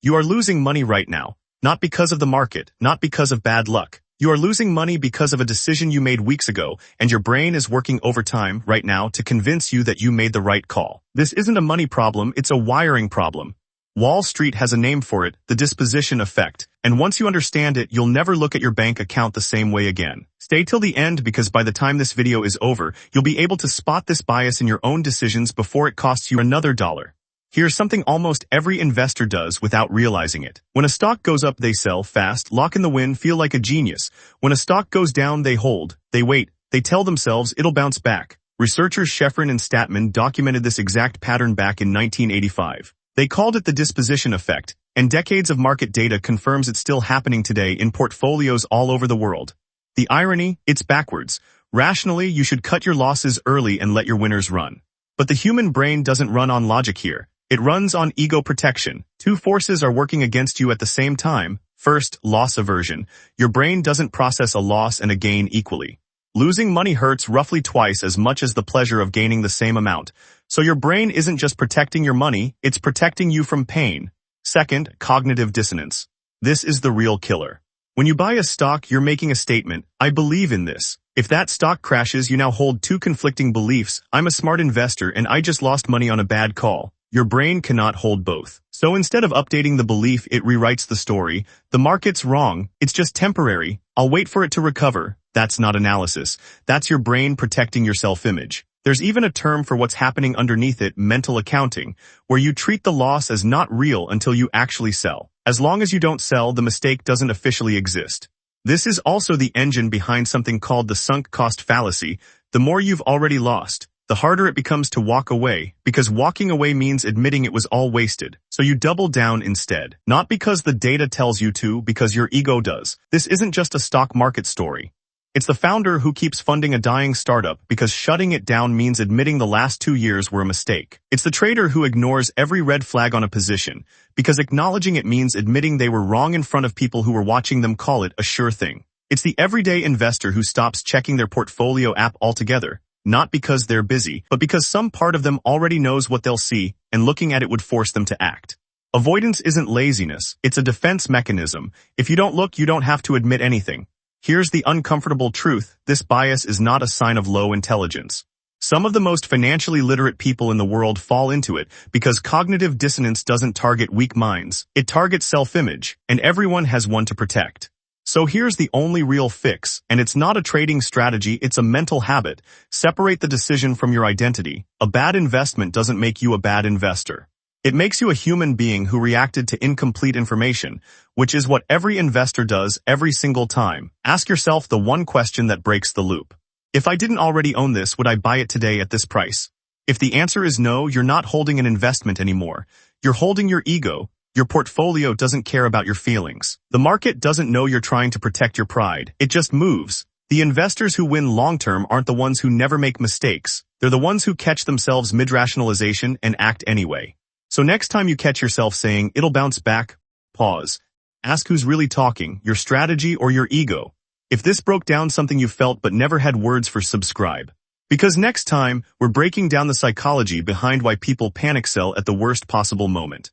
You are losing money right now, not because of the market, not because of bad luck. You are losing money because of a decision you made weeks ago, and your brain is working overtime right now to convince you that you made the right call. This isn't a money problem, it's a wiring problem. Wall Street has a name for it, the disposition effect, and once you understand it, you'll never look at your bank account the same way again. Stay till the end because by the time this video is over, you'll be able to spot this bias in your own decisions before it costs you another dollar. Here's something almost every investor does without realizing it. When a stock goes up, they sell fast, lock in the win, feel like a genius. When a stock goes down, they hold, they wait, they tell themselves it'll bounce back. Researchers Sheffrin and Statman documented this exact pattern back in 1985. They called it the disposition effect, and decades of market data confirms it's still happening today in portfolios all over the world. The irony? It's backwards. Rationally, you should cut your losses early and let your winners run. But the human brain doesn't run on logic here. It runs on ego protection. Two forces are working against you at the same time. First, loss aversion. Your brain doesn't process a loss and a gain equally. Losing money hurts roughly twice as much as the pleasure of gaining the same amount. So your brain isn't just protecting your money, it's protecting you from pain. Second, cognitive dissonance. This is the real killer. When you buy a stock, you're making a statement, I believe in this. If that stock crashes, you now hold two conflicting beliefs, I'm a smart investor and I just lost money on a bad call. Your brain cannot hold both. So instead of updating the belief, it rewrites the story. The market's wrong. It's just temporary. I'll wait for it to recover. That's not analysis. That's your brain protecting your self-image. There's even a term for what's happening underneath it, mental accounting, where you treat the loss as not real until you actually sell. As long as you don't sell, the mistake doesn't officially exist. This is also the engine behind something called the sunk cost fallacy. The more you've already lost, the harder it becomes to walk away, because walking away means admitting it was all wasted. So you double down instead. Not because the data tells you to, because your ego does. This isn't just a stock market story. It's the founder who keeps funding a dying startup because shutting it down means admitting the last 2 years were a mistake. It's the trader who ignores every red flag on a position because acknowledging it means admitting they were wrong in front of people who were watching them call it a sure thing. It's the everyday investor who stops checking their portfolio app altogether, not because they're busy, but because some part of them already knows what they'll see, and looking at it would force them to act. Avoidance isn't laziness, it's a defense mechanism. If you don't look, you don't have to admit anything. Here's the uncomfortable truth, this bias is not a sign of low intelligence. Some of the most financially literate people in the world fall into it because cognitive dissonance doesn't target weak minds, it targets self-image, and everyone has one to protect. So here's the only real fix, and it's not a trading strategy, it's a mental habit. Separate the decision from your identity. A bad investment doesn't make you a bad investor. It makes you a human being who reacted to incomplete information, which is what every investor does every single time. Ask yourself the one question that breaks the loop. If I didn't already own this, would I buy it today at this price? If the answer is no, you're not holding an investment anymore. You're holding your ego. Your portfolio doesn't care about your feelings. The market doesn't know you're trying to protect your pride. It just moves. The investors who win long-term aren't the ones who never make mistakes. They're the ones who catch themselves mid-rationalization and act anyway. So next time you catch yourself saying, it'll bounce back, pause. Ask who's really talking, your strategy or your ego. If this broke down something you felt but never had words for, subscribe. Because next time, we're breaking down the psychology behind why people panic sell at the worst possible moment.